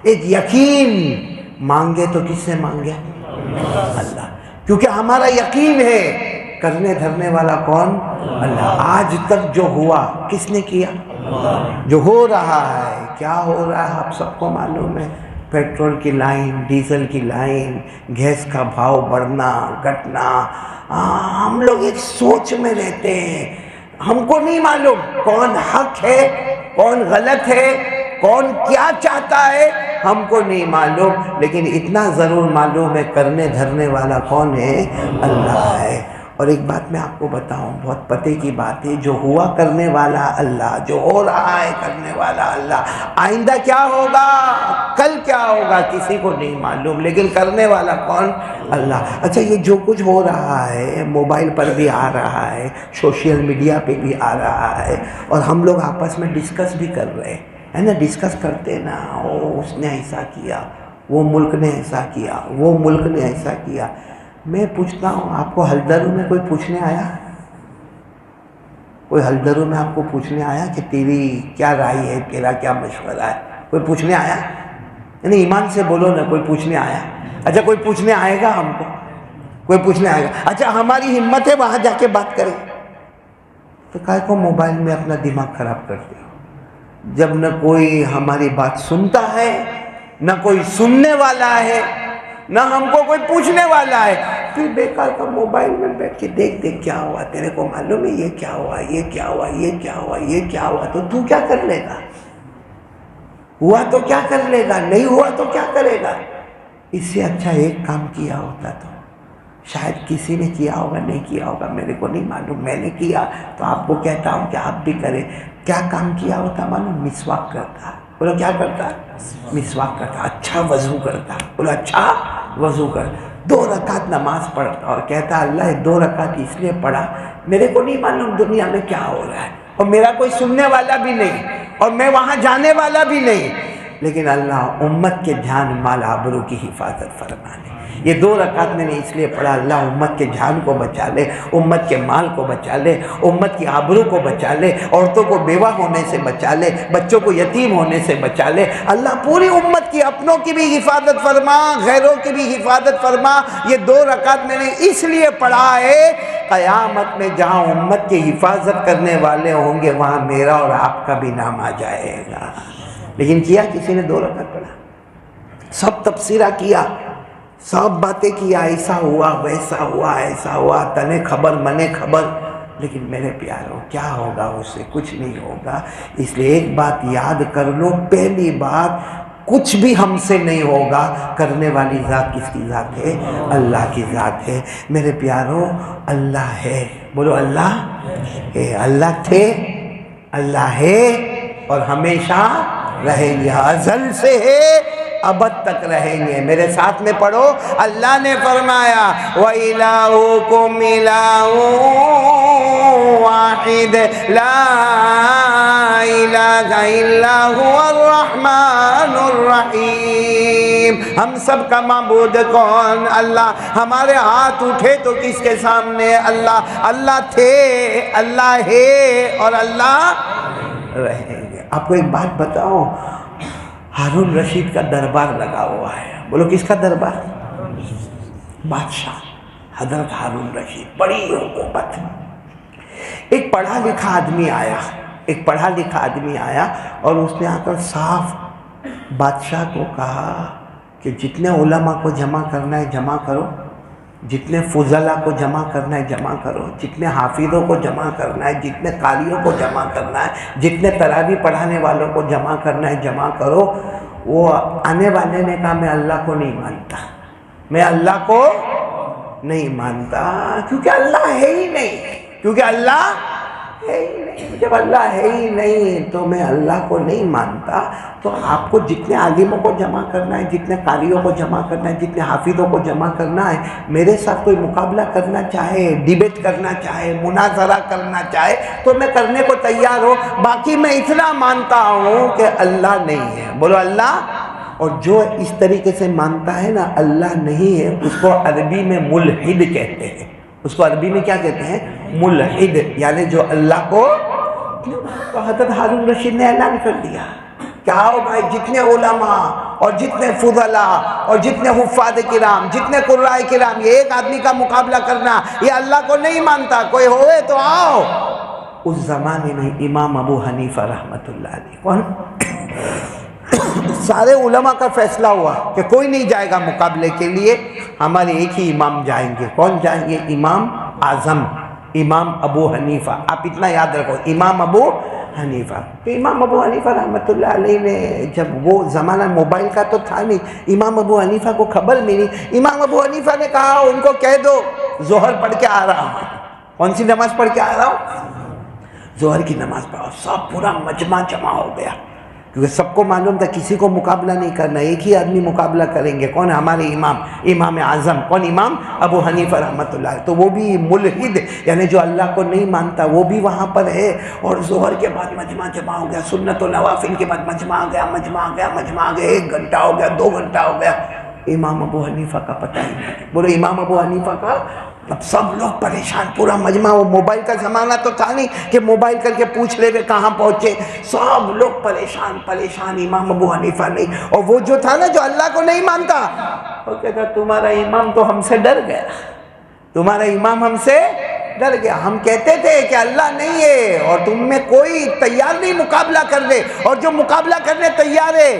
ایک یقین مانگے تو کس سے مانگے؟ اللہ، کیونکہ ہمارا یقین ہے کرنے دھرنے والا کون؟ اللہ۔ آج تک جو ہوا کس نے کیا؟ جو ہو رہا ہے، کیا ہو رہا ہے آپ سب کو معلوم ہے۔ پیٹرول کی لائن، ڈیزل کی لائن، گیس کا بھاؤ بڑھنا گھٹنا، ہم لوگ ایک سوچ میں رہتے ہیں، ہم کو نہیں معلوم کون حق ہے کون غلط ہے، کون کیا چاہتا ہے، ہم کو نہیں معلوم، لیکن اتنا ضرور معلوم ہے کرنے دھرنے والا کون ہے؟ اللہ ہے۔ اور ایک بات میں آپ کو بتاؤں، بہت پتے کی بات ہے، جو ہوا کرنے والا اللہ، جو ہو رہا ہے کرنے والا اللہ، آئندہ کیا ہوگا، کل کیا ہوگا کسی کو نہیں معلوم، لیکن کرنے والا کون؟ اللہ۔ اچھا، یہ جو کچھ ہو رہا ہے موبائل پر بھی آ رہا ہے، سوشل میڈیا پہ بھی آ رہا ہے، اور ہم لوگ آپس میں ڈسکس بھی کر رہے ہیں نا، ڈسکس کرتے نا، اس نے ایسا کیا، وہ ملک نے ایسا کیا، وہ ملک نے ایسا کیا۔ میں پوچھتا ہوں، آپ کو حلدرو میں کوئی پوچھنے آیا؟ کوئی حلدرو میں آپ کو پوچھنے آیا کہ تیری کیا رائے ہے، تیرا کیا مشورہ ہے؟ کوئی پوچھنے آیا؟ یعنی ایمان سے بولو نا، کوئی پوچھنے آیا؟ اچھا، کوئی پوچھنے آئے گا ہم کو؟ کوئی پوچھنے آئے گا؟ اچھا، ہماری ہمت ہے وہاں جا کے بات کریں تو کائے کو موبائل میں اپنا دماغ خراب کرتے ہو؟ جب نہ کوئی ہماری بات سنتا ہے، نہ کوئی سننے والا ہے، نہ ہم کو کوئی پوچھنے والا ہے، پھر بیکار کا موبائل میں بیٹھ کے دیکھ کیا ہوا، تیرے کو معلوم ہے یہ کیا ہوا، یہ کیا ہوا، یہ کیا ہوا، یہ کیا ہوا، تو کیا کر لے گا؟ ہوا تو کیا کر لے گا، نہیں ہوا تو کیا کرے گا؟ اس سے اچھا ایک کام کیا ہوتا تو شاید کسی نے کیا ہوگا، نہیں کیا ہوگا، میرے کو نہیں معلوم، میں نے کیا تو آپ کو کہتا ہوں کہ آپ بھی کریں۔ کیا کام کیا ہوتا معلوم؟ مسواک کرتا۔ بولو کیا کرتا؟ مسواک کرتا، اچھا وضو کرتا، بولو اچھا وضو کر، 2 رکعت نماز پڑھتا اور کہتا اللہ 2 رکعت اس لیے پڑھا، میرے کو نہیں معلوم دنیا میں کیا ہو رہا ہے، اور میرا کوئی سننے والا بھی نہیں، اور میں وہاں جانے والا بھی نہیں، لیکن اللہ امت کے جان مال آبرو کی حفاظت فرما لے۔ یہ 2 رکعت میں نے اس لیے پڑھا اللہ امت کے جان کو بچا لے، امت کے مال کو بچا لے، امت کی آبرو کو بچا لے، عورتوں کو بیوہ ہونے سے بچا لے، بچوں کو یتیم ہونے سے بچا لے، اللہ پوری امت کی، اپنوں کی بھی حفاظت فرما، غیروں کی بھی حفاظت فرما۔ یہ 2 رکعت میں نے اس لیے پڑھا ہے، قیامت میں جہاں امت کی حفاظت کرنے والے ہوں گے وہاں میرا اور آپ کا بھی نام آ جائے گا۔ لیکن کیا کسی نے 2 رکعت پڑھا؟ سب تبصرہ کیا، سب باتیں کیا، ایسا ہوا ویسا ہوا ایسا ہوا، تنے خبر منے خبر، لیکن میرے پیاروں کیا ہوگا اس سے؟ کچھ نہیں ہوگا۔ اس لیے ایک بات یاد کر لو، پہلی بات، کچھ بھی ہم سے نہیں ہوگا، کرنے والی ذات کس کی ذات ہے؟ اللہ کی ذات ہے۔ میرے پیاروں اللہ ہے، بولو اللہ ہے، اللہ تھے، اللہ ہے، اور ہمیشہ رہیں گے، ازل سے ہے ابد تک رہیں گے۔ میرے ساتھ میں پڑھو، اللہ نے فرمایا وَإِلَٰهُكُمْ إِلَٰهٌ وَاحِدٌ لَا إِلَٰهَ إِلَّا هُوَ الرَّحْمَٰنُ الرَّحِيمُ۔ ہم سب کا معبود کون؟ اللہ۔ ہمارے ہاتھ اٹھے تو کس کے سامنے؟ اللہ۔ اللہ تھے، اللہ ہے، اور اللہ رہیں گے۔ آپ کو ایک بات بتاؤں، ہارون رشید کا دربار لگا ہوا ہے، بولو کس کا دربار؟ بادشاہ حضرت ہارون رشید، بڑی حکومت۔ ایک پڑھا لکھا آدمی آیا، اور اس نے آ کر صاف بادشاہ کو کہا کہ جتنے علماء کو جمع کرنا ہے جمع کرو، جتنے فضلاء کو جمع کرنا ہے جمع کرو، جتنے حافظوں کو جمع کرنا ہے، جتنے قاریوں کو جمع کرنا ہے، جتنے تراویح پڑھانے والوں کو جمع کرنا ہے جمع کرو۔ وہ آنے والے نے کہا میں اللہ کو نہیں مانتا، میں اللہ کو نہیں مانتا، کیونکہ اللہ ہے ہی نہیں، کیونکہ اللہ ہے ہی نہیں۔ جب اللہ ہے ہی نہیں تو میں اللہ کو نہیں مانتا۔ تو آپ کو جتنے عالموں کو جمع کرنا ہے، جتنے قاریوں کو جمع کرنا ہے، جتنے حافظوں کو جمع کرنا ہے، میرے ساتھ کوئی مقابلہ کرنا چاہے، ڈیبیٹ کرنا چاہے، مناظرہ کرنا چاہے تو میں کرنے کو تیار ہوں۔ باقی میں اتنا مانتا ہوں کہ اللہ نہیں ہے، بولو اللہ۔ اور جو اس طریقے سے مانتا ہے نا اللہ نہیں ہے، اس کو عربی میں ملحد کہتے ہیں۔ اس کو عربی میں کیا کہتے ہیں؟ ملحد، یعنی جو اللہ کو۔ تو حضرت ہارون رشید نے اعلان کر دیا کہ کہ آؤ بھائی جتنے علماء اور جتنے فضلاء اور جتنے حفاظ کرام، جتنے قراء کرام، یہ ایک آدمی کا مقابلہ کرنا یہ اللہ کو نہیں مانتا، کوئی ہوئے تو آؤ۔ اس زمانے میں امام ابو حنیفہ رحمۃ اللہ علیہ کون سارے علماء کا فیصلہ ہوا کہ کوئی نہیں جائے گا مقابلے کے لیے، ہمارے ایک ہی امام جائیں گے۔ کون جائیں گے؟ امام اعظم امام ابو حنیفہ۔ آپ اتنا یاد رکھو، امام ابو حنیفہ۔ تو امام ابو حنیفہ رحمۃ اللہ علیہ نے جب وہ زمانہ موبائل کا تو تھا نہیں، امام ابو حنیفہ کو خبر ملی، امام ابو حنیفہ نے کہا ان کو کہہ دو ظہر پڑھ کے آ رہا ہوں۔ کون سی نماز پڑھ کے آ رہا ہوں؟ ظہر کی نماز پڑھو۔ سب پورا مجمع جمع ہو گیا، کیونکہ سب کو معلوم تھا کسی کو مقابلہ نہیں کرنا، ایک ہی آدمی مقابلہ کریں گے۔ کون؟ ہمارے امام اعظم۔ کون؟ امام ابو حنیفہ رحمۃ اللہ۔ تو وہ بھی ملحد، یعنی جو اللہ کو نہیں مانتا، وہ بھی وہاں پر ہے۔ اور ظہر کے بعد مجمع جمع ہو گیا، سنت و نوافل کے بعد مجمع آ گیا، 1 گھنٹہ ہو گیا، 2 گھنٹہ ہو گیا، امام ابو حنیفہ کا پتہ ہی نہیں۔ بولو امام ابو حنیفہ کا۔ اب سب لوگ پریشان، پورا مجمع، وہ موبائل کا زمانہ تو تھا نہیں کہ موبائل کر کے پوچھ لے گے کہاں پہنچے، سب لوگ پریشان، امام ابو حنیفہ نہیں۔ اور وہ جو تھا نا جو اللہ کو نہیں مانتا، وہ کہتا تمہارا امام تو ہم سے ڈر گیا، تمہارا امام ہم سے ڈر گیا۔ ہم کہتے تھے کہ اللہ نہیں ہے اور تم میں کوئی تیار نہیں مقابلہ کرنے، اور جو مقابلہ کرنے تیار ہے،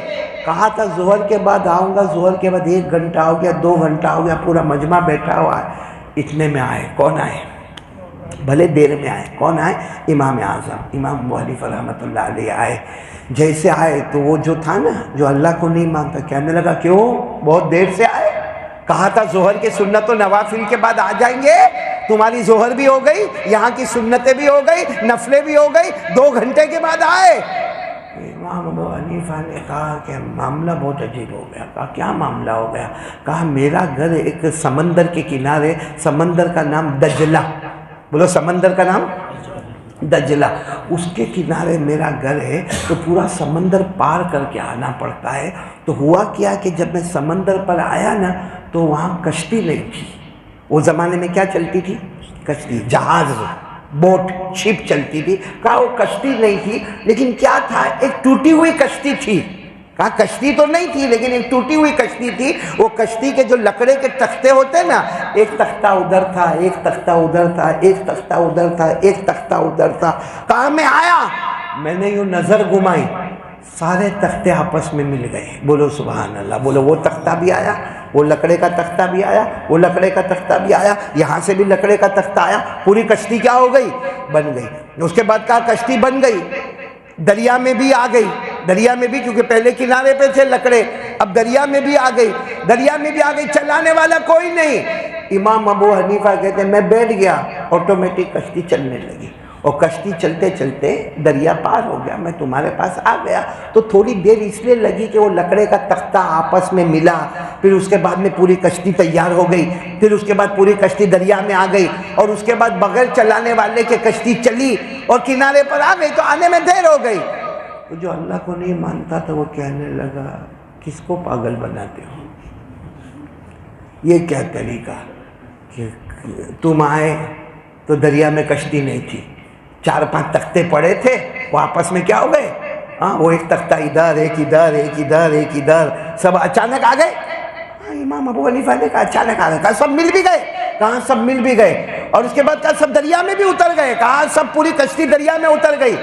کہا تھا ظہر کے بعد آؤں گا، ظہر کے بعد 1 گھنٹہ ہو گیا، 2 گھنٹہ ہو گیا، پورا مجمع بیٹھا ہوا ہے۔ اتنے میں آئے، کون آئے؟ بھلے دیر میں آئے، کون آئے؟ امام اعظم امام ابو حنیفہ رحمۃ اللہ علیہ آئے۔ جیسے آئے تو وہ جو تھا نا جو اللہ کو نہیں مانتا، کہنے لگا کیوں بہت دیر سے آئے؟ کہا تھا ظہر کے سنت و نوافل کے بعد آ جائیں گے، تمہاری ظہر بھی ہو گئی، یہاں کی سنتیں بھی ہو گئی، نفلیں بھی ہو گئی، 2 گھنٹے کے بعد آئے۔ امام ابو حنیفہ نے کہا کہ معاملہ بہت عجیب ہو گیا۔ کہا کیا معاملہ ہو گیا؟ کہا میرا گھر ایک سمندر کے کنارے، سمندر کا نام دجلہ، بولو سمندر کا نام دجلہ، اس کے کنارے میرا گھر ہے، تو پورا سمندر پار کر کے آنا پڑتا ہے۔ تو ہوا کیا کہ جب میں سمندر پر آیا نا تو وہاں کشتی نہیں تھی۔ وہ زمانے میں کیا چلتی تھی؟ کشتی، جہاز، بوٹ، شپ چلتی تھی۔ کہا وہ کشتی نہیں تھی، لیکن کیا تھا؟ ایک ٹوٹی ہوئی کشتی تھی۔ کہا کشتی تو نہیں تھی لیکن ایک ٹوٹی ہوئی کشتی تھی۔ وہ کشتی کے جو لکڑے کے تختے ہوتے نا، ایک تختہ ادھر تھا، ایک تختہ ادھر تھا، ایک تختہ ادھر تھا، ایک تختہ ادھر تھا۔ کہا میں آیا، میں نے یوں نظر گھمائی، سارے تختے آپس میں مل گئے۔ بولو سبحان اللہ، بولو وہ تختہ بھی آیا، وہ لکڑے کا تختہ بھی آیا، وہ لکڑے کا تختہ بھی آیا، یہاں سے بھی لکڑے کا تختہ آیا، پوری کشتی کیا ہو گئی؟ بن گئی۔ اس کے بعد کہا کشتی بن گئی، دریا میں بھی آ گئی، دریا میں بھی، کیونکہ پہلے کنارے پہ تھے لکڑے، اب دریا میں بھی آ گئی، دریا میں بھی آ گئی، چلانے والا کوئی نہیں۔ امام ابو حنیفہ کہتے ہیں میں بیٹھ گیا، آٹومیٹک کشتی چلنے لگی، اور کشتی چلتے چلتے دریا پار ہو گیا، میں تمہارے پاس آ گیا۔ تو تھوڑی دیر اس لیے لگی کہ وہ لکڑے کا تختہ آپس میں ملا، پھر اس کے بعد میں پوری کشتی تیار ہو گئی، پھر اس کے بعد پوری کشتی دریا میں آ گئی، اور اس کے بعد بغیر چلانے والے کے کشتی چلی اور کنارے پر آ گئی، تو آنے میں دیر ہو گئی۔ تو جو اللہ کو نہیں مانتا تھا وہ کہنے لگا کس کو پاگل بناتے ہو؟ یہ کیا طریقہ کہ تم آئے تو دریا میں کشتی نہیں تھی، 4-5 تختے پڑے تھے، وہ آپس میں کیا ہو گئے؟ وہ ایک تختہ ادھر، ایک ادھر، ایک ادھر، ایک ادھر، سب اچانک آ گئے۔ امام ابو حنیفہ نے کہا اچانک آ گئے، کہا سب مل بھی گئے، کہا سب مل بھی گئے، اور اس کے بعد کہا سب دریا میں بھی اتر گئے، کہا سب پوری کشتی دریا میں اتر گئی۔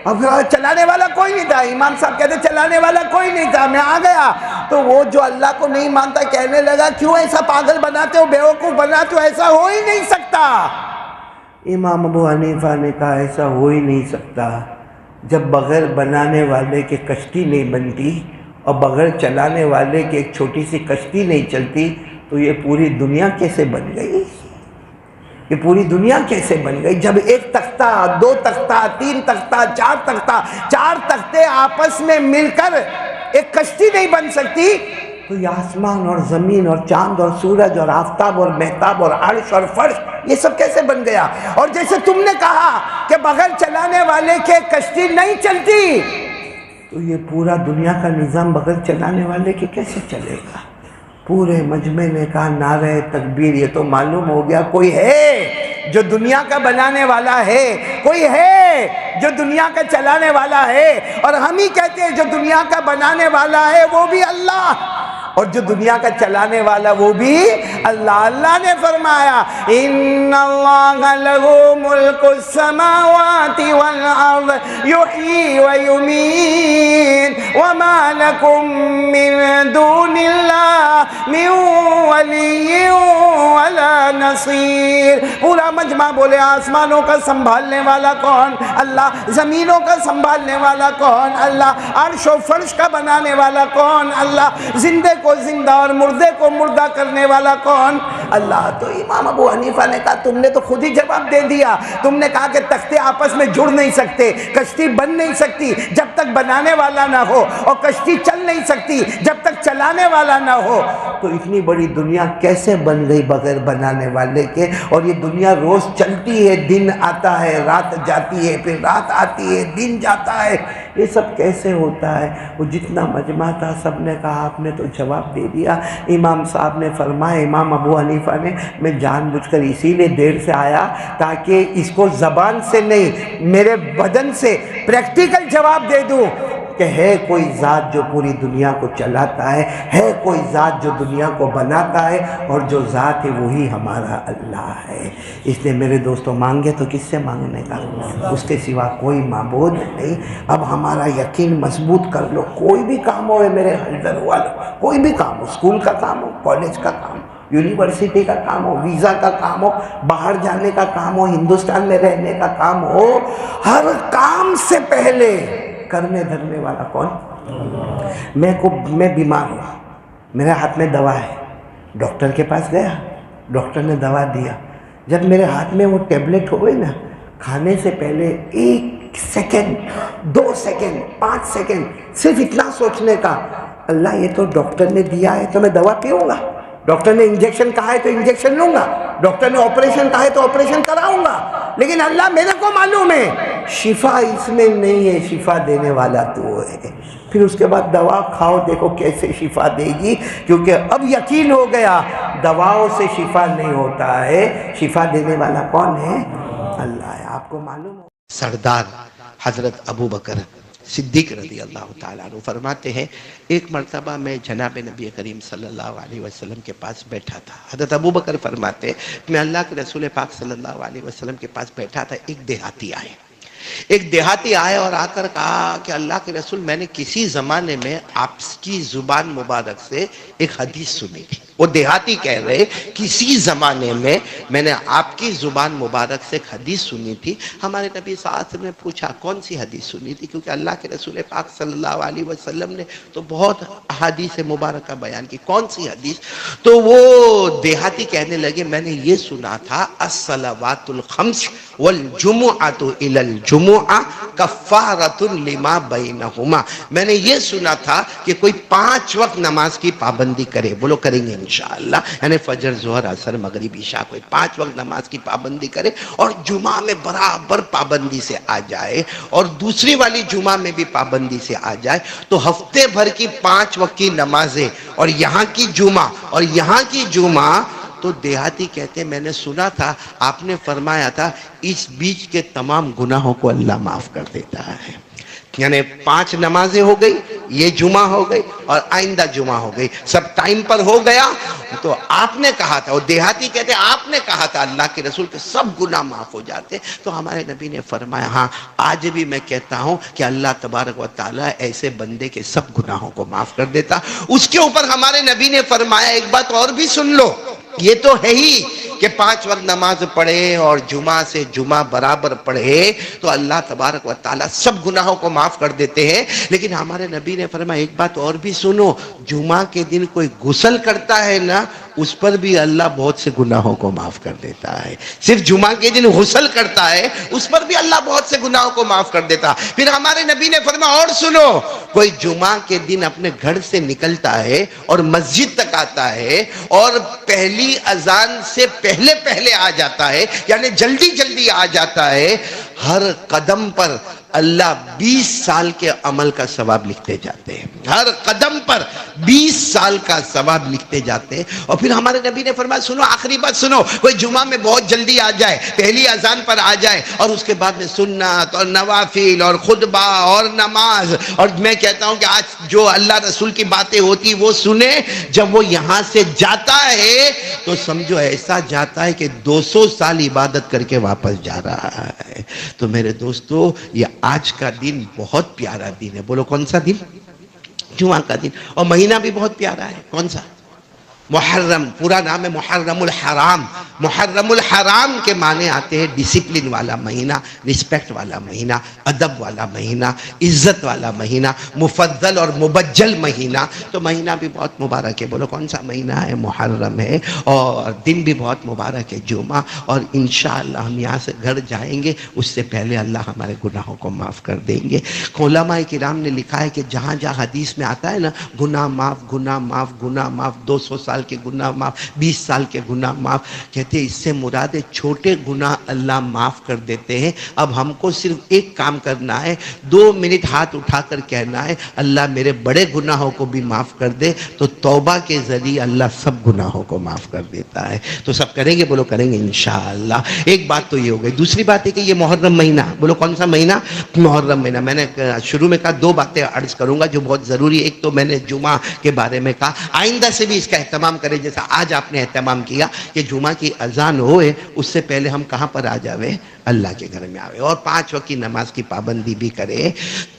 اب چلانے والا کوئی نہیں تھا، امام صاحب کہتے چلانے والا کوئی نہیں تھا، میں آ گیا۔ تو وہ جو اللہ کو نہیں مانتا کہنے لگا کیوں ایسا پاگل بناتے ہو، بیوقوف بناتے ہو، ایسا ہو ہی نہیں سکتا۔ امام ابو حنیفہ نے کہا ایسا ہو ہی نہیں سکتا، جب بغیر بنانے والے کے کشتی نہیں بنتی اور بغیر چلانے والے کے ایک چھوٹی سی کشتی نہیں چلتی، تو یہ پوری دنیا کیسے بن گئی؟ یہ پوری دنیا کیسے بن گئی؟ جب ایک تختہ، 2 تختہ، 3 تختہ، 4 تختہ، 4 تختے آپس میں مل کر ایک کشتی نہیں بن سکتی، تو یہ آسمان اور زمین اور چاند اور سورج اور آفتاب اور مہتاب اور عرش اور فرش یہ سب کیسے بن گیا؟ اور جیسے تم نے کہا کہ بغیر چلانے والے کے کشتی نہیں چلتی، تو یہ پورا دنیا کا نظام بغیر چلانے والے کے کیسے چلے گا؟ پورے مجمع نے کہا نعرہ تکبیر، یہ تو معلوم ہو گیا کوئی ہے جو دنیا کا بنانے والا ہے، کوئی ہے ہے جو دنیا کا چلانے والا ہے، اور ہم ہی کہتے ہیں جو دنیا کا بنانے والا ہے وہ بھی اللہ، اور جو دنیا کا چلانے والا وہ بھی اللہ۔ اللہ نے فرمایا ان اللہ لہ ملک السماوات والارض یحیی ویمیت وما لکم من دون اللہ من ولی ولا نصیر۔ پورا مجمع بولے آسمانوں کا سنبھالنے والا کون؟ اللہ۔ زمینوں کا سنبھالنے والا کون؟ اللہ۔ عرش و فرش کا بنانے والا کون؟ اللہ۔ زندے کو زندہ اور مردے کو مردہ کرنے والا کون؟ اللہ۔ تو امام ابو حنیفہ نے کہا تم نے تو خود ہی جواب دے دیا، تم نے کہا کہ تختے آپس میں جڑ نہیں سکتے، کشتی بن نہیں سکتی جب تک بنانے والا نہ ہو، اور کشتی چل نہیں سکتی جب تک چلانے والا نہ ہو۔ تو اتنی بڑی دنیا کیسے بن گئی بغیر بنانے والے کے؟ اور یہ دنیا روز چلتی ہے، دن آتا ہے رات جاتی ہے، پھر رات آتی ہے دن جاتا ہے، یہ سب کیسے ہوتا ہے؟ وہ جتنا مجمع تھا سب نے کہا آپ نے تو جواب دے دیا۔ امام صاحب نے فرمایا، امام ابو حنیفہ نے، میں جان بوجھ کر اسی لیے دیر سے آیا تاکہ اس کو زبان سے نہیں میرے بدن سے پریکٹیکل جواب دے دوں کہ ہے کوئی ذات جو پوری دنیا کو چلاتا ہے کوئی ذات جو دنیا کو بناتا ہے، اور جو ذات ہے وہی ہمارا اللہ ہے۔ اس لیے میرے دوستوں مانگے تو کس سے مانگنے کا؟ اس کے سوا کوئی معبود نہیں۔ اب ہمارا یقین مضبوط کر لو، کوئی بھی کام ہو میرے حلدر والوں، کوئی بھی کام ہو، اسکول کا کام ہو، کالج کا کام ہو، یونیورسٹی کا کام ہو، ویزا کا کام ہو، باہر جانے کا کام ہو، ہندوستان میں رہنے کا کام ہو، ہر کام سے پہلے کرنے دھرنے والا کون؟ میں بیمار ہوں، میرے ہاتھ میں دوا ہے، ڈاکٹر کے پاس گیا، ڈاکٹر نے دوا دیا، جب میرے ہاتھ میں وہ ٹیبلٹ ہو گئی نا، کھانے سے پہلے 1 سیکنڈ 2 سیکنڈ 5 سیکنڈ صرف اتنا سوچنے کا، اللہ یہ تو ڈاکٹر نے دیا ہے تو میں دوا پیوں گا، ڈاکٹر نے انجیکشن کہا ہے تو انجیکشن لوں گا، ڈاکٹر نے آپریشن کہا ہے تو آپریشن کراؤں گا، لیکن اللہ میرے کو معلوم ہے شفا اس میں نہیں ہے، شفا دینے والا تو ہے۔ پھر اس کے بعد دوا کھاؤ، دیکھو کیسے شفا دے گی، کیونکہ اب یقین ہو گیا دواؤں سے شفا نہیں ہوتا ہے، شفا دینے والا کون ہے؟ اللہ ہے۔ آپ کو معلوم ہو سردار حضرت ابو بکر صدیق رضی اللہ تعالیٰ عنہ فرماتے ہیں، ایک مرتبہ میں جناب نبی کریم صلی اللہ علیہ وسلم کے پاس بیٹھا تھا۔ حضرت ابو بکر فرماتے ہیں میں اللہ کے رسول پاک صلی اللہ علیہ وسلم کے پاس بیٹھا تھا، ایک دیہاتی آئے اور آ کر کہا کہ اللہ کے رسول میں نے کسی زمانے میں آپ کی زبان مبارک سے ایک حدیث سنی تھی۔ وہ دیہاتی کہہ رہے کسی زمانے میں میں نے آپ کی زبان مبارک سے ایک حدیث سنی تھی۔ ہمارے نبی صلی اللہ علیہ وسلم نے پوچھا کون سی حدیث سنی تھی، کیونکہ اللہ کے رسول پاک صلی اللہ علیہ وسلم نے تو بہت احادیث مبارکہ بیان کی، کون سی حدیث؟ تو وہ دیہاتی کہنے لگے میں نے یہ سنا تھا الصلوات الخمس والجمعۃ الی الجمعہ کفارۃ لما بینہما، میں نے یہ سنا تھا کہ کوئی 5 وقت نماز کی پابندی کرے، بولو کریں گے انشاءاللہ، یعنی فجر ظہر عصر مغرب عشاء، کوئی 5 وقت نماز کی پابندی کرے اور جمعہ میں برابر پابندی سے آ جائے اور دوسری والی جمعہ میں بھی پابندی سے آ جائے، تو ہفتے بھر کی 5 وقت کی نمازیں اور یہاں کی جمعہ اور یہاں کی جمعہ، تو دیہاتی کہتے ہیں میں نے سنا تھا آپ نے فرمایا تھا اس بیچ کے تمام گناہوں کو اللہ معاف کر دیتا ہے، یعنی 5 نمازیں ہو گئی، یہ جمعہ ہو گئی اور آئندہ جمعہ ہو گئی، سب ٹائم پر ہو گیا، تو آپ نے کہا تھا، وہ دیہاتی کہتے ہیں آپ نے کہا تھا اللہ کے رسول کے سب گناہ معاف ہو جاتے، تو ہمارے نبی نے فرمایا ہاں آج بھی میں کہتا ہوں کہ اللہ تبارک و تعالیٰ ایسے بندے کے سب گناہوں کو معاف کر دیتا۔ اس کے اوپر ہمارے نبی نے فرمایا ایک بات اور بھی سن لو، یہ تو ہے ہی کہ 5 وقت نماز پڑھے اور جمعہ سے جمعہ برابر پڑھے تو اللہ تبارک و تعالیٰ سب گناہوں کو معاف کر دیتے ہیں، لیکن ہمارے نبی نے فرمایا ایک بات اور بھی سنو، جمعہ کے دن کوئی غسل کرتا ہے نا اس پر بھی اللہ بہت سے گناہوں کو معاف کر دیتا ہے، صرف جمعہ کے دن غسل کرتا ہے اس پر بھی اللہ بہت سے گناہوں کو معاف کر دیتا۔ پھر ہمارے نبی نے فرمایا اور سنو، کوئی جمعہ کے دن اپنے گھر سے نکلتا ہے اور مسجد تک آتا ہے اور پہلی اذان سے پہلے آ جاتا ہے، یعنی جلدی آ جاتا ہے، ہر قدم پر اللہ 20 سال کے عمل کا ثواب لکھتے جاتے ہیں، ہر قدم پر 20 سال کا ثواب لکھتے جاتے ہیں۔ اور پھر ہمارے نبی نے فرمایا سنو، آخری بات سنو، کوئی جمعہ میں بہت جلدی آ جائے، پہلی اذان پر آ جائے، اور اس کے بعد میں سنت اور نوافل اور خطبہ اور نماز، اور میں کہتا ہوں کہ آج جو اللہ رسول کی باتیں ہوتی وہ سنے، جب وہ یہاں سے جاتا ہے تو سمجھو ایسا جاتا ہے کہ 200 سال عبادت کر کے واپس جا رہا ہے۔ تو میرے دوستو، یہ آج کا دن بہت پیارا دن ہے۔ بولو کون سا دن؟ جمعہ کا دن۔ اور مہینہ بھی بہت پیارا ہے۔ کون سا؟ محرم، پورا نام ہے محرم الحرام۔ محرم الحرام کے معنی آتے ہیں ڈسپلن والا مہینہ، رسپیکٹ والا مہینہ، ادب والا مہینہ، عزت والا مہینہ، مفضل اور مبجل مہینہ۔ تو مہینہ بھی بہت مبارک ہے۔ بولو کون سا مہینہ ہے؟ محرم ہے۔ اور دن بھی بہت مبارک ہے، جمعہ۔ اور انشاءاللہ ہم یہاں سے گھر جائیں گے، اس سے پہلے اللہ ہمارے گناہوں کو معاف کر دیں گے۔ علماء کرام نے لکھا ہے کہ جہاں جہاں حدیث میں آتا ہے نا گناہ معاف، گناہ معاف، گناہ معاف، 200 سال کے گناہ معاف، 20 سال کے گناہ معاف، کہتے ہیں اس سے مراد ہے چھوٹے گناہ اللہ معاف کر دیتے ہیں۔ اب ہم کو صرف ایک کام کرنا ہے، 2 منٹ ہاتھ اٹھا کر کہنا ہے اللہ میرے بڑے گناہوں کو بھی معاف کر دے، تو توبہ کے ذریعے اللہ سب گناہوں کو معاف کر دیتا ہے۔ تو سب کریں گے؟ بولو کریں گے انشاءاللہ۔ ایک بات تو یہ ہو گئی۔ دوسری بات ہے کہ یہ محرم مہینہ، بولو کون سا مہینہ؟ محرم مہینہ۔ میں نے شروع میں کہا 2 باتیں عرض کروں گا جو بہت ضروری ہے۔ ایک تو میں نے جمعہ کے بارے میں کہا، آئندہ سے بھی اس کا اہتمام کریں جیسا آج آپ نے اہتمام کیا کہ جمعہ کی اذان ہوئے اس سے پہلے ہم کہاں پر آ جاوے؟ اللہ کے گھر میں آوے، اور 5 وقت کی نماز کی پابندی بھی کرے۔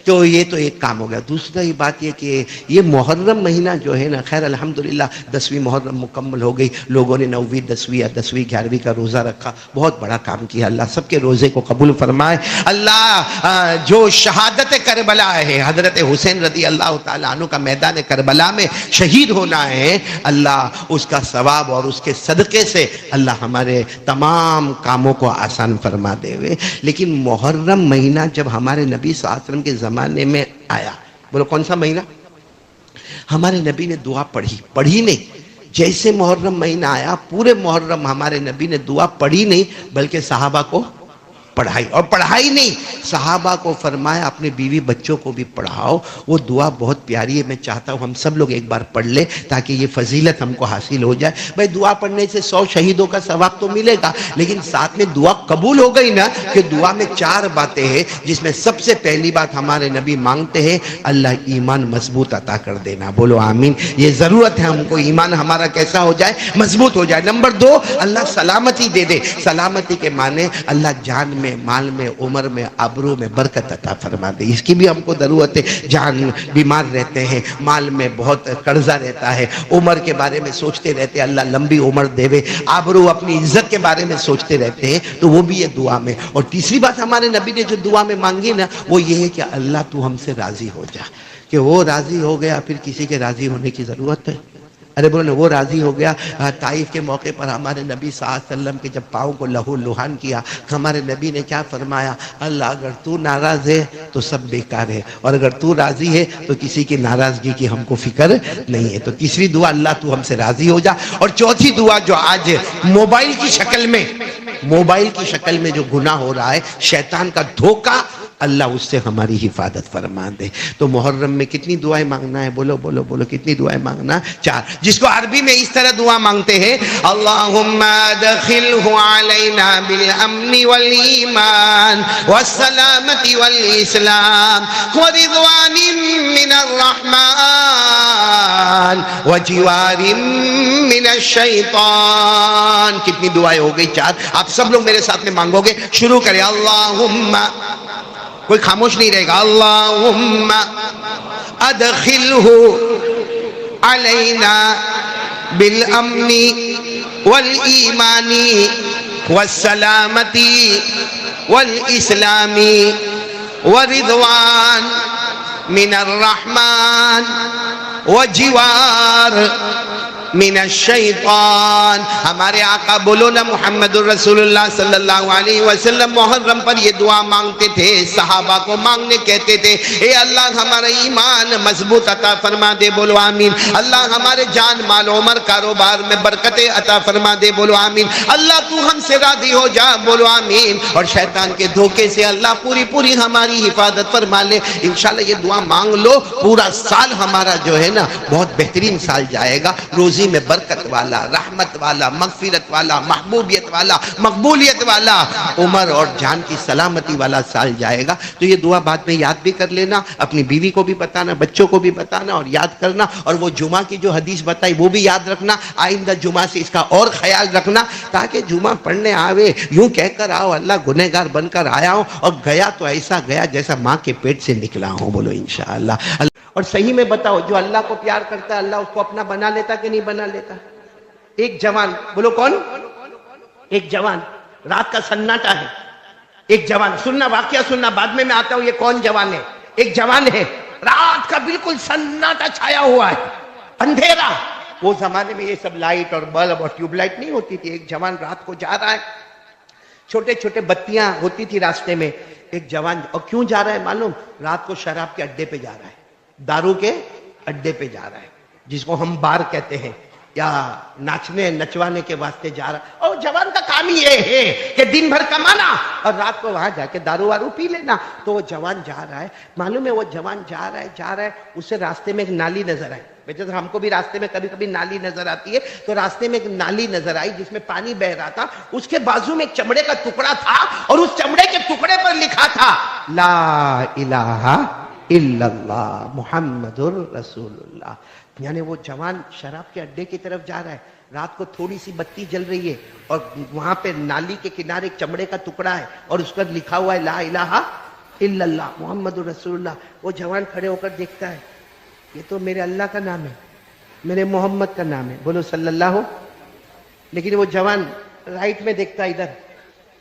تو یہ تو ایک کام ہو گیا۔ دوسری بات یہ کہ یہ محرم مہینہ جو ہے نا، خیر الحمدللہ 10ویں محرم مکمل ہو گئی، لوگوں نے 9ویں 10ویں یا 10ویں 11ویں کا روزہ رکھا، بہت بڑا کام کیا۔ اللہ سب کے روزے کو قبول فرمائے۔ اللہ جو شہادت کربلا ہے، حضرت حسین رضی اللہ تعالیٰ عنہ کا میدان کربلا میں شہید ہونا ہے، اللہ اس کا ثواب اور اس کے صدقے سے اللہ ہمارے تمام کاموں کو آسان فرما دے ہوئے۔ لیکن محرم مہینہ جب ہمارے نبی صلی اللہ علیہ وسلم کے زمانے میں آیا، بولو کون سا مہینہ؟ ہمارے نبی نے دعا پڑھی نہیں۔ جیسے محرم مہینہ آیا، پورے محرم ہمارے نبی نے دعا پڑھی نہیں بلکہ صحابہ کو پڑھائی، اور پڑھائی نہیں، صحابہ کو فرمایا اپنے بیوی بچوں کو بھی پڑھاؤ۔ وہ دعا بہت پیاری ہے، میں چاہتا ہوں ہم سب لوگ ایک بار پڑھ لیں تاکہ یہ فضیلت ہم کو حاصل ہو جائے۔ بھائی دعا پڑھنے سے 100 شہیدوں کا ثواب تو ملے گا، لیکن ساتھ میں دعا قبول ہو گئی نا، کہ دعا میں 4 باتیں ہیں، جس میں سب سے پہلی بات ہمارے نبی مانگتے ہیں اللہ ایمان مضبوط عطا کر دینا۔ بولو آمین۔ یہ ضرورت ہے ہم کو، ایمان ہمارا کیسا ہو جائے؟ مضبوط ہو جائے۔ نمبر 2، اللہ سلامتی دے دے۔ سلامتی کے معنی اللہ جان میں، مال میں، عمر میں، آبرو میں برکت عطا فرما دے۔ اس کی بھی ہم کو ضرورت ہے۔ جان بیمار رہتے ہیں، مال میں بہت قرضہ رہتا ہے، عمر کے بارے میں سوچتے رہتے ہیں اللہ لمبی عمر دے وے، آبرو اپنی عزت کے بارے میں سوچتے رہتے ہیں، تو وہ بھی یہ دعا میں۔ اور تیسری بات ہمارے نبی نے جو دعا میں مانگی نا، وہ یہ ہے کہ اللہ تو ہم سے راضی ہو جا۔ کہ وہ راضی ہو گیا، پھر کسی کے راضی ہونے کی ضرورت ہے؟ ارے بولو وہ راضی ہو گیا۔ طائف کے موقع پر ہمارے نبی صلی اللہ علیہ وسلم کے جب پاؤں کو لہو لہان کیا، ہمارے نبی نے کیا فرمایا؟ اللہ اگر تو ناراض ہے تو سب بیکار ہے، اور اگر تو راضی ہے تو کسی کی ناراضگی کی ہم کو فکر نہیں ہے۔ تو تیسری دعا اللہ تو ہم سے راضی ہو جا۔ اور چوتھی دعا جو آج موبائل کی شکل میں جو گناہ ہو رہا ہے، شیطان کا دھوکہ، اللہ اس سے ہماری حفاظت فرما دے۔ تو محرم میں کتنی دعائیں مانگنا ہے؟ بولو بولو بولو، کتنی دعائیں مانگنا؟ 4، جس کو عربی میں اس طرح دعا مانگتے ہیں، اللہم ادخلہ علینا بالامن والایمان والسلامت والاسلام ورضوان من الرحمن وجوار من الشیطان۔ کتنی دعائیں ہو گئی؟ 4۔ آپ سب لوگ میرے ساتھ میں مانگو گے، شروع کریں۔ اللہم، کوئی خاموش نہیں رہے گا، اللہم ادخلہ علینا بالامن والایمان والسلامت والاسلام ورضوان من الرحمن وجوار من الشیطان. ہمارے آقا بولو نا محمد الرسول اللہ صلی اللہ علیہ وسلم محرم پر یہ دعا مانگتے تھے، صحابہ کو مانگنے کہتے تھے، اے اللہ ہمارا ایمان مضبوط عطا فرما دے، بولو آمین. اللہ ہمارے جان مال عمر کاروبار میں برکتیں عطا فرما دے، بولو آمین. اللہ تو ہم سے راضی ہو جا، بولو آمین. اور شیطان کے دھوکے سے اللہ پوری ہماری حفاظت فرما لے. انشاءاللہ یہ دعا مانگ لو، پورا سال ہمارا جو ہے نا بہت بہترین سال جائے گا، روزی میں برکت والا، رحمت والا، مغفرت والا، محبوبیت والا، مقبولیت والا، عمر اور جان کی سلامتی والا سال جائے گا. تو یہ دعا بعد میں یاد بھی کر لینا، اپنی بیوی کو بھی بتانا، بچوں کو بھی بتانا اور یاد کرنا. اور وہ جمعہ کی جو حدیث بتائی وہ بھی یاد رکھنا، آئندہ جمعہ سے اس کا اور خیال رکھنا، تاکہ جمعہ پڑھنے آوے یوں کہہ کر آؤ اللہ گنہگار بن کر آیا ہوں، اور گیا تو ایسا گیا جیسا ماں کے پیٹ سے نکلا ہوں. بولو انشاءاللہ. اور صحیح میں بتاؤ، جو اللہ کو پیار کرتا ہے اللہ اس کو اپنا بنا لیتا کہ نہیں بنا لیتا؟ ایک جوان، بولو کون؟ ایک جوان، رات کا سناٹا ہے، ایک جوان، سننا واقعہ سننا، بعد میں آتا ہوں یہ کون جوان ہے. ایک جوان ہے، رات کا بالکل سناٹا چھایا ہوا ہے، اندھیرا. وہ زمانے میں یہ سب لائٹ اور بلب اور ٹیوب لائٹ نہیں ہوتی تھی. ایک جوان رات کو جا رہا ہے، چھوٹے چھوٹے بتیاں ہوتی تھی راستے میں. ایک جوان، اور کیوں جا رہا ہے معلوم؟ رات کو شراب کے اڈے پہ جا رہا ہے، دارو کے اڈے پہ جا رہا ہے، جس کو ہم بار کہتے ہیں، یا ناچنے نچوانے کے واسطے جا رہا ہے. اور جوان کا کام ہی یہ ہے کہ دن بھر کمانا اور رات کو وہاں جا کے دارو وارو پی لینا. تو وہ جوان جا رہا ہے، معلوم ہے وہ جوان جا رہا ہے، اسے راستے میں ایک نالی نظر آئی. جیسے ہم کو بھی راستے میں کبھی کبھی نالی نظر آتی ہے، تو راستے میں ایک نالی نظر آئی جس میں پانی بہ رہا تھا. اس کے بازو میں ایک چمڑے کا ٹکڑا تھا، اور اس چمڑے کے ٹکڑے پر لکھا تھا لا الہ الا اللہ محمد الرسول اللہ. یعنی وہ جوان شراب کے اڈے کی طرف جا رہا ہے، رات کو تھوڑی سی بتی جل رہی ہے، اور وہاں پہ نالی کے کنارے ایک چمڑے کا ٹکڑا ہے، اور اس پر لکھا ہوا ہے لا الہ الا اللہ محمد الرسول اللہ. وہ جوان کھڑے ہو کر دیکھتا ہے، یہ تو میرے اللہ کا نام ہے، میرے محمد کا نام ہے، بولو صلی اللہ. لیکن وہ جوان رائٹ میں دیکھتا ہے، ادھر،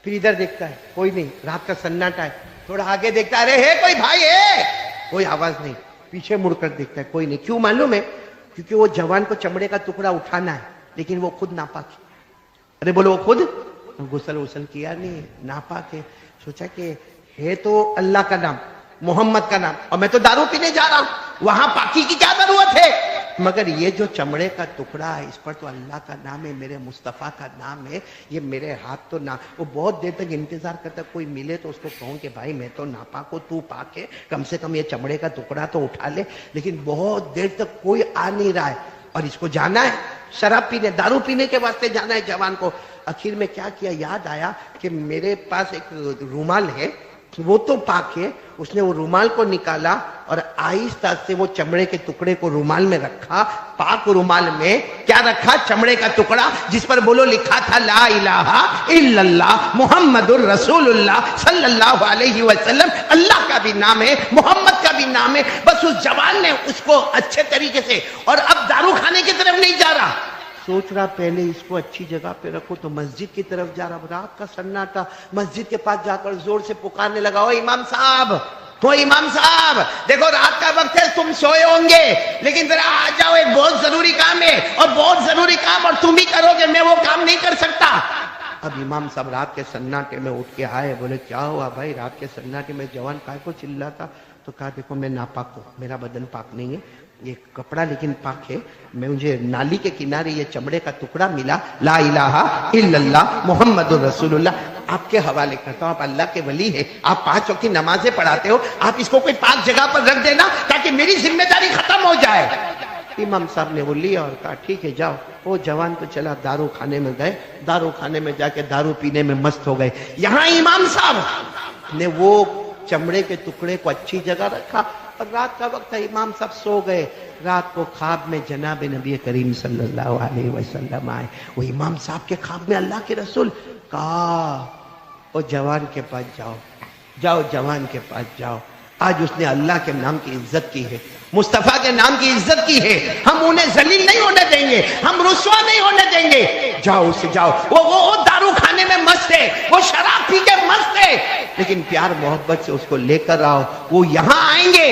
پھر ادھر دیکھتا ہے، کوئی نہیں، رات کا سناٹا ہے. تھوڑا آگے دیکھتا ہے، ارے ہے کوئی بھائی ہے، کوئی آواز نہیں. پیچھے مڑ کر دیکھتا ہے، کوئی نہیں. کیوں معلوم ہے؟ کیونکہ وہ جوان کو چمڑے کا ٹکڑا اٹھانا ہے، لیکن وہ خود ناپاک ہے. ارے بولو، وہ خود غسل کیا نہیں، ناپاک ہے. سوچا کہ ہے تو اللہ کا نام، محمد کا نام، اور میں تو دارو پینے جا رہا ہوں، وہاں پاکی کی کیا ضرورت ہے؟ مگر یہ جو چمڑے کا ٹکڑا ہے اس پر تو اللہ کا نام ہے، میرے مصطفیٰ کا نام ہے، یہ میرے ہاتھ تو نہ. وہ بہت دیر تک انتظار کرتا، کوئی ملے تو اس کو کہوں کہ بھائی میں تو ناپاک ہوں، تو پاک ہے، کم سے کم یہ چمڑے کا ٹکڑا تو اٹھا لے. لیکن بہت دیر تک کوئی آ نہیں رہا ہے، اور اس کو جانا ہے شراب پینے، دارو پینے کے واسطے جانا ہے جوان کو. آخر میں کیا کیا، یاد آیا کہ میرے پاس ایک رومال ہے، وہ تو پاک ہے. اس نے وہ رومال کو نکالا اور آہستہ سے وہ چمڑے کے ٹکڑے کو رومال میں رکھا. پاک رومال میں کیا رکھا؟ چمڑے کا ٹکڑا، جس پر بولو لکھا تھا لا الہ الا اللہ محمد الرسول اللہ صلی اللہ علیہ وسلم. اللہ کا بھی نام ہے، محمد کا بھی نام ہے. بس اس جوان نے اس کو اچھے طریقے سے، اور اب دارو کھانے کی طرف نہیں جا رہا، سوچ رہا پہلے اس کو اچھی جگہ پہ رکھو. تو مسجد کی طرف جا رہا، رات کا سناٹا. مسجد کے پاس جا کر زور سے پکارنے لگا، او امام صاحب، تو امام صاحب دیکھو رات کا وقت ہے، تم سوئے ہوں گے، لیکن ذرا آ جاؤ، ایک بہت ضروری کام ہے، اور بہت ضروری کام اور تم ہی کرو گے، میں وہ کام نہیں کر سکتا. اب امام صاحب رات کے سناٹے میں اٹھ کے آئے، بولے کیا ہوا بھائی؟ رات کے سناٹے میں جوان کائے کو چلاتا؟ تو کہا دیکھو میں ناپاک ہوں، میرا بدن پاک نہیں ہے، یہ کپڑا لیکن پاک ہے. مجھے نالی کے کنارے یہ چمڑے کا ٹکڑا ملا، لا الہ الا اللہ محمد الرسول اللہ. آپ کے حوالے کرتا ہوں، آپ اللہ کے ولی ہیں، آپ 5 وقت کی نمازیں پڑھاتے ہو، آپ اس کو کوئی پاک جگہ پر رکھ دینا تاکہ میری ذمہ داری ختم ہو جائے. امام صاحب نے وہ لیا اور کہا ٹھیک ہے جاؤ. وہ جوان تو چلا دارو کھانے میں گئے، دارو کھانے میں جا کے دارو پینے میں مست ہو گئے. یہاں امام صاحب نے وہ چمڑے کے ٹکڑے کو اچھی جگہ رکھا، اور رات کا وقت ہے، امام سب سو گئے. رات کو خواب میں جناب نبی کریم صلی اللہ علیہ وسلم آئے. وہ امام صاحب کے خواب میں اللہ کے رسول کہا وہ جوان کے پاس جاؤ، جاؤ جوان کے پاس جاؤ. آج اس نے اللہ کے نام کی عزت کی ہے، مصطفیٰ کے نام کی عزت کی ہے. ہم انہیں ذلیل نہیں ہونے دیں گے، ہم رسوا نہیں ہونے دیں گے. جاؤ اسے جاؤ. وہ دارو کھانے میں مست ہے، وہ شراب پی کے مست ہے، لیکن پیار محبت سے اس کو لے کر آؤ. وہ یہاں آئیں گے،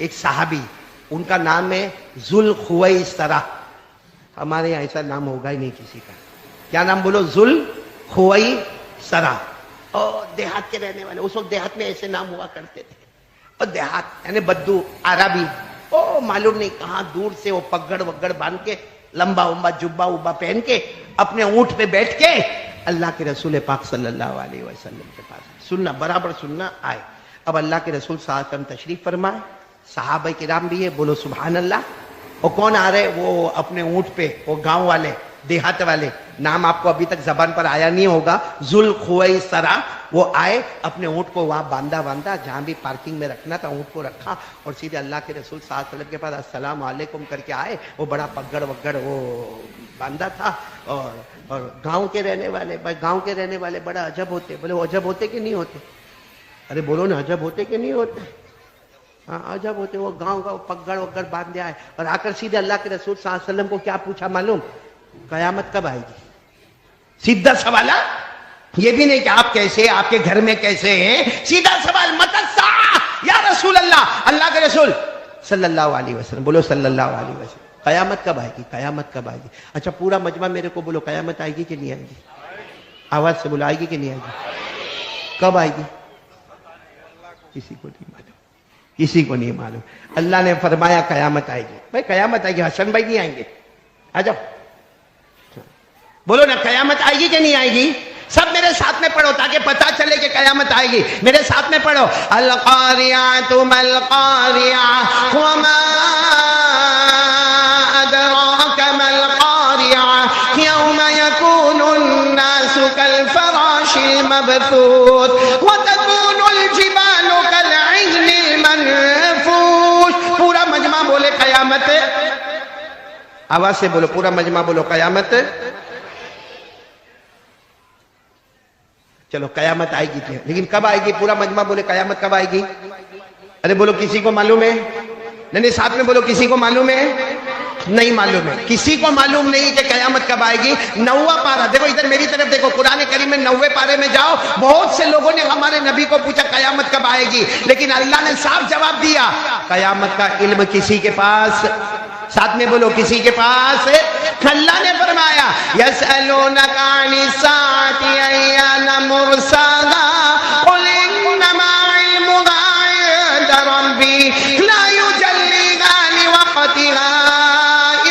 ایک صحابی, ان کا نام ہے ذوالخویسرہ. ہمارے یہاں ایسا نام ہوگا ہی نہیں کسی کا. کیا نام بولو؟ ذوالخویسرہ. اور دیہات کے رہنے والے, اس وقت دیہات میں ایسے نام ہوا کرتے تھے. اور دیہات یعنی بدو, عربی, او معلوم نہیں کہاں دور سے وہ پگڑ وگڑ باندھ کے, لمبا ومبا جبا وبا پہن کے, اپنے اونٹ پہ بیٹھ کے اللہ کے رسول پاک صلی اللہ علیہ وسلم کے پاس سننا, برابر سننا آئے. اب اللہ کے رسول صلی اللہ علیہ وسلم تشریف فرمائے, صحابہ کرام بھی ہے, بولو سبحان اللہ. اور کون آ رہے؟ وہ اپنے اونٹ پہ, وہ گاؤں والے, دیہات والے, نام آپ کو ابھی تک زبان پر آیا نہیں ہوگا, ذوالخویسرہ. وہ آئے, اپنے اونٹ کو وہاں باندھا, جہاں بھی پارکنگ میں رکھنا تھا اونٹ کو رکھا, اور سیدھے اللہ کے رسول صلی اللہ علیہ وسلم کے پاس السلام علیکم کر کے آئے. وہ بڑا پگڑ وگڑ وہ باندھا تھا. اور گاؤں کے رہنے والے, بھائی گاؤں کے رہنے والے بڑا عجب ہوتے. بولے وہ عجب ہوتے کہ نہیں ہوتے؟ ارے بولو نا, عجب ہوتے کہ نہیں ہوتے؟ ہاں عجب ہوتے. وہ گاؤں کا پگڑ وگڑ باندھے آئے, اور آ کر سیدھے اللہ کے رسول صلی اللہ علیہ وسلم کو کیا پوچھا معلوم؟ قیامت کب آئے گی؟ سیدھا سوال. یہ بھی نہیں کہ آپ کیسے, آپ کے گھر میں کیسے ہیں, سیدھا سوال. متی الساعہ یا رسول اللہ, اللہ کے رسول صلی اللہ علیہ وسلم, بولو صلی اللہ علیہ وسلم, قیامت کب آئے گی؟ قیامت کب آئے گی؟ اچھا پورا مجمع میرے کو بولو, قیامت آئے گی کہ نہیں آئے گی؟ آواز سے بولو, آئے گی کہ نہیں آئے گی؟ کب آئے گی؟ کسی کو نہیں معلوم, کسی کو نہیں معلوم. اللہ نے فرمایا قیامت آئے گی. بھائی قیامت آئے گی, حسن بھائی نہیں آئیں گے؟ آ جاؤ بولو نا, قیامت آئے گی کہ نہیں آئے گی؟ سب میرے ساتھ میں پڑھو تاکہ پتا چلے کہ قیامت آئے گی. میرے ساتھ میں پڑھو, القاریعۃ ملقاریعۃ وما ادراک ملقاریعۃ یوم یکون الناس کالفراش المبثوث وتکون الجبال کالعہن المنفوش. پورا مجمع بولے قیامت. آواز سے بولو, پورا مجمع بولو قیامت. چلو قیامت آئے گی, لیکن کب آئے گی؟ پورا مجمع بولے قیامت کب آئے گی؟ ارے بولو کسی کو معلوم ہے؟ نہیں, ساتھ میں بولو کسی کو معلوم ہے؟ نہیں معلوم ہے. کسی کو معلوم نہیں کہ قیامت کب آئے گی. 9واں پارہ دیکھو, ادھر میری طرف دیکھو, قرآن کریم میں 9ویں پارے میں جاؤ. بہت سے لوگوں نے ہمارے نبی کو پوچھا قیامت کب آئے گی, لیکن اللہ نے صاف جواب دیا, قیامت کا علم کسی کے پاس, ساتھ میں بولو کسی کے پاس. اللہ نے فرمایا یسألونک عن الساعۃ ایان مرساها قل انما علمها عند ربی لا یجلیها لوقتها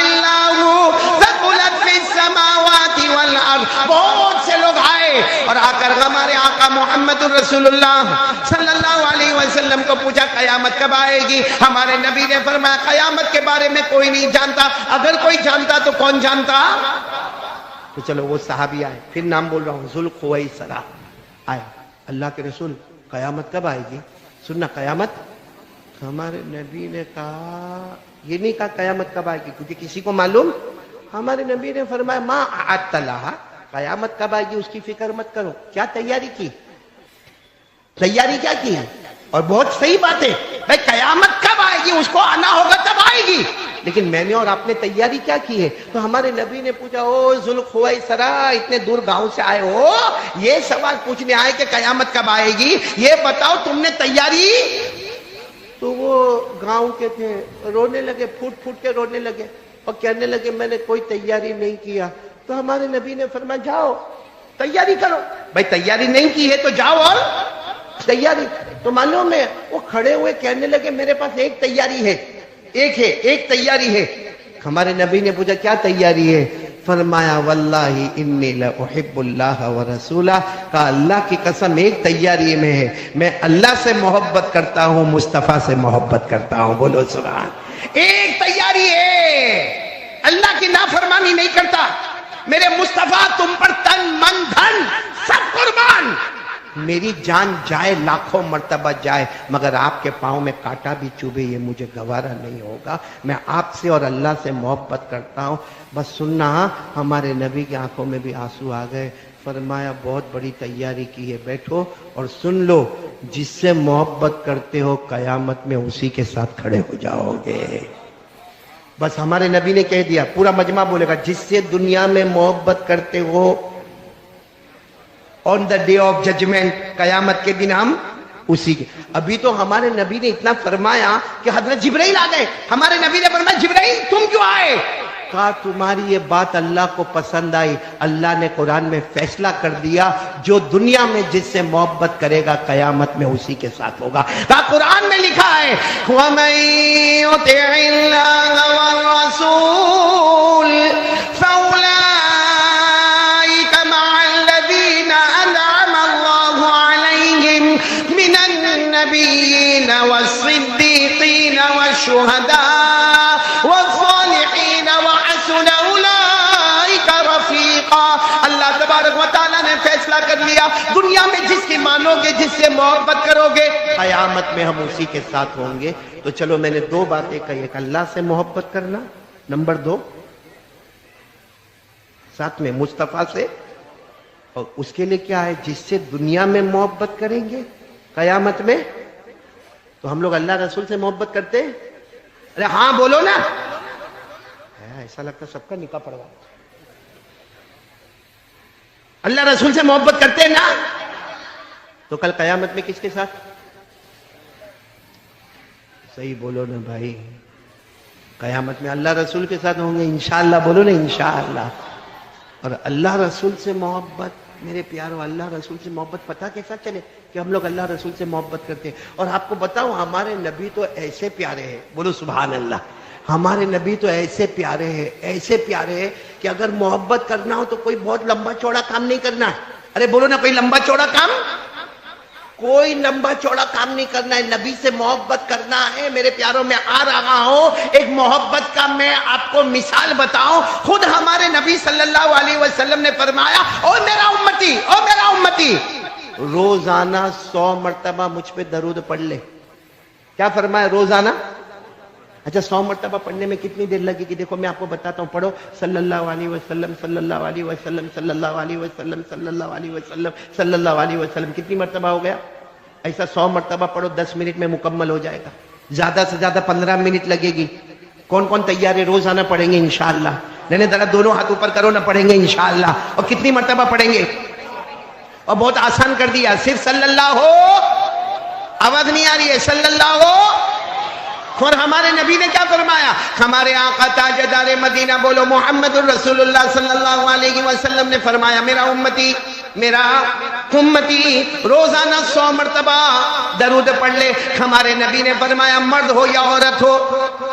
الا هو ثقلت فی السماوات والارض. بہت سے لوگ آئے اور آ کر ہمارے آقا محمد الرسول اللہ صلی اللہ علیہ وسلم کو پوچھا قیامت کب آئے گی. ہمارے نبی نے فرمایا قیامت کے بارے میں کوئی نہیں جانتا, اگر کوئی جانتا تو کون جانتا؟ تو چلو وہ صحابی آئے, پھر نام بول رہا ہوں, ذوالخویسرہ آئے. اللہ کے رسول قیامت کب آئے گی؟ سننا قیامت. ہمارے نبی نے کہا, یہ نہیں کہا قیامت کب آئے گی کیونکہ کسی کو معلوم. ہمارے نبی نے فرمایا ما اعدت لها, قیامت کب آئے گی اس کی فکر مت کرو. کیا تیاری کی؟ تیاری کیا کی ہے؟ اور بہت صحیح بات ہے بھائی, قیامت کب آئے گی, اس کو آنا ہوگا تب آئے گی, لیکن میں نے اور آپ نے تیاری کیا کی ہے؟ تو ہمارے نبی نے پوچھا, او ذوالخویسرہ اتنے دور گاؤں سے آئے ہو, یہ سوال پوچھنے آئے کہ قیامت کب آئے گی, یہ بتاؤ تم نے تیاری. تو وہ گاؤں کے تھے, رونے لگے, پھوٹ پھوٹ کے رونے لگے اور کہنے لگے میں نے کوئی تیاری نہیں کیا. تو ہمارے نبی نے فرمایا جاؤ تیاری کرو. بھائی تیاری نہیں کی ہے تو جاؤ اور تیاری. تو معلوم ہے وہ کھڑے ہوئے کہنے لگے میرے پاس ایک تیاری ہے, ایک تیاری ہے. ہمارے نبی نے پوچھا کیا تیاری ہے؟ فرمایا واللہ انی لأحب اللہ ورسولہ, کہا اللہ کی قسم ایک تیاری میں ہے, میں اللہ سے محبت کرتا ہوں, مصطفیٰ سے محبت کرتا ہوں. بولو سبحان. ایک تیاری ہے, اللہ کی نافرمانی نہیں کرتا, میرے مصطفیٰ تم پر تن من دھن سب قربان, میری جان جائے لاکھوں مرتبہ جائے مگر آپ کے پاؤں میں کانٹا بھی چوبے یہ مجھے گوارا نہیں ہوگا. میں آپ سے اور اللہ سے محبت کرتا ہوں. بس سننا, ہمارے نبی کی آنکھوں میں بھی آنسو آ گئے. فرمایا بہت بڑی تیاری کی ہے, بیٹھو اور سن لو, جس سے محبت کرتے ہو قیامت میں اسی کے ساتھ کھڑے ہو جاؤ گے. بس ہمارے نبی نے کہہ دیا, پورا مجمع بولے گا جس سے دنیا میں محبت کرتے ہو, آن دا ڈے آف ججمنٹ, قیامت کے دن ہم اسی کے. ابھی تو ہمارے نبی نے اتنا فرمایا کہ حضرت جبرائیل آ گئے. ہمارے نبی نے فرمایا جبرائیل تم کیوں آئے؟ کہا تمہاری یہ بات اللہ کو پسند آئی. اللہ نے قرآن میں فیصلہ کر دیا جو دنیا میں جس سے محبت کرے گا قیامت میں اسی کے ساتھ ہوگا. کہا قرآن میں لکھا ہے وَمَن يُطِعِ اللَّهَ وَالرَّسُولَ فَأُولَٰئِكَ مَعَ الَّذِينَ أَنْعَمَ اللَّهُ عَلَيْهِم مِّنَ النَّبِيِّينَ وَالصِّدِّيقِينَ وَالشُّهَدَاءِ وَالصَّالِحِينَ وَحَسُنَ أُولَٰئِكَ رَفِيقًا. اللہ تبارک و تعالیٰ نے فیصلہ کر لیا دنیا میں جس کی مانو گے جس سے محبت کرو گے قیامت میں ہم اسی کے ساتھ ہوں گے. تو چلو میں نے دو باتیں کہی. ایک اللہ سے محبت کرنا, نمبر دو ساتھ میں مصطفیٰ سے, اور اس کے لیے کیا ہے جس سے دنیا میں محبت کریں گے قیامت میں. تو ہم لوگ اللہ رسول سے محبت کرتے ہیں؟ ارے ہاں بولو نا. ایسا لگتا سب کا نکاح پڑوا. اللہ رسول سے محبت کرتے ہیں نا, تو کل قیامت میں کس کے ساتھ؟ صحیح بولو نا بھائی. قیامت میں اللہ رسول کے ساتھ ہوں گے انشاءاللہ. بولو نا انشاءاللہ. اور اللہ رسول سے محبت, میرے پیارو اللہ رسول سے محبت پتہ کیسا چلے کہ ہم لوگ اللہ رسول سے محبت کرتے ہیں. اور آپ کو بتاؤں ہمارے نبی تو ایسے پیارے ہیں, بولو سبحان اللہ. ہمارے نبی تو ایسے پیارے ہیں کہ اگر محبت کرنا ہو تو کوئی بہت لمبا چوڑا کام نہیں کرنا ہے. ارے بولو نا, کوئی لمبا چوڑا کام, کوئی لمبا چوڑا کام نہیں کرنا ہے. نبی سے محبت کرنا ہے. میرے پیاروں میں آ رہا ہوں ایک محبت کا میں آپ کو مثال بتاؤں. خود ہمارے نبی صلی اللہ علیہ وسلم نے فرمایا او میرا امتی روزانہ 100 مرتبہ مجھ پہ درود پڑھ لے. کیا فرمایا؟ روزانہ. اچھا 100 مرتبہ پڑھنے میں کتنی دیر لگے گی؟ دیکھو میں آپ کو بتاتا ہوں. پڑھو صلی اللہ علیہ وسلم صلی اللہ علیہ وسلم صلی اللہ علیہ وسلم صلی اللہ علیہ وسلم صلی اللہ علیہ وسلم. کتنی مرتبہ ہو گیا؟ ایسا 100 مرتبہ پڑھو 10 منٹ میں مکمل ہو جائے گا. زیادہ سے زیادہ 15 منٹ لگے گی. کون کون تیار ہے؟ روزانہ پڑھیں گے انشاءاللہ. نہیں ذرا دونوں ہاتھ اوپر کرو نا, پڑھیں گے انشاءاللہ. اور کتنی مرتبہ پڑھیں گے؟ اور بہت آسان کر دیا, صرف صلی اللہ ہو, آواز نہیں آ رہی ہے, صلی اللہ ہو. اور ہمارے نبی نے کیا فرمایا؟ ہمارے آقا تاجدار مدینہ بولو محمد الرسول اللہ صلی اللہ علیہ وسلم نے فرمایا میرا امتی روزانہ 100 مرتبہ درود پڑھ لے. ہمارے نبی نے فرمایا مرد ہو یا عورت ہو,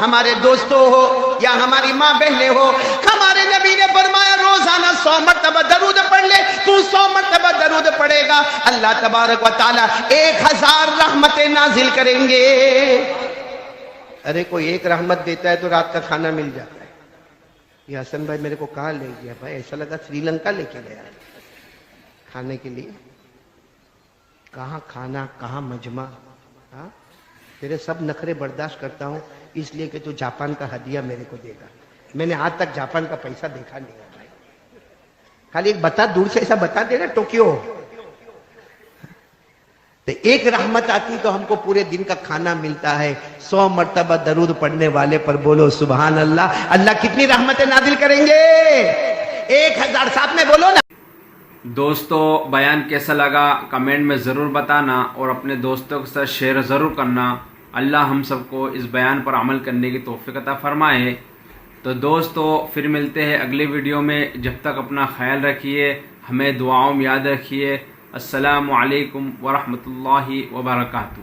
ہمارے دوستوں ہو یا ہماری ماں بہنیں ہو, ہمارے نبی نے فرمایا روزانہ 100 مرتبہ درود پڑھ لے. تو 100 مرتبہ درود پڑھے گا اللہ تبارک و تعالی 1000 رحمتیں نازل کریں گے. ارے کوئی ایک رحمت دیتا ہے تو رات کا کھانا مل جاتا ہے. یہ حسن بھائی میرے کو کہاں لے گیا بھائی؟ ایسا لگا سری لنکا لے کے گیا کھانے کے لیے. کہاں کھانا, کہاں مجمع. ہاں تیرے سب نخرے برداشت کرتا ہوں اس لیے کہ تو جاپان کا ہدیہ میرے کو دے گا. میں نے آج تک جاپان کا پیسہ دیکھا نہیں ہے بھائی. خالی ایک بتا, دور سے ایسا بتا دے نا ٹوکیو. تو ایک رحمت آتی تو ہم کو پورے دن کا کھانا ملتا ہے. 100 مرتبہ درود پڑھنے والے پر بولو سبحان اللہ. اللہ کتنی رحمتیں نازل کریں گے؟ 1000. ساتھ میں بولو نا. دوستو بیان کیسا لگا کمنٹ میں ضرور بتانا اور اپنے دوستوں کے ساتھ شیئر ضرور کرنا. اللہ ہم سب کو اس بیان پر عمل کرنے کی توفیق عطا فرمائے. تو دوستو پھر ملتے ہیں اگلے ویڈیو میں. جب تک اپنا خیال رکھیے, ہمیں دعاؤں میں یاد رکھیے. السلام علیکم ورحمۃ اللہ وبرکاتہ.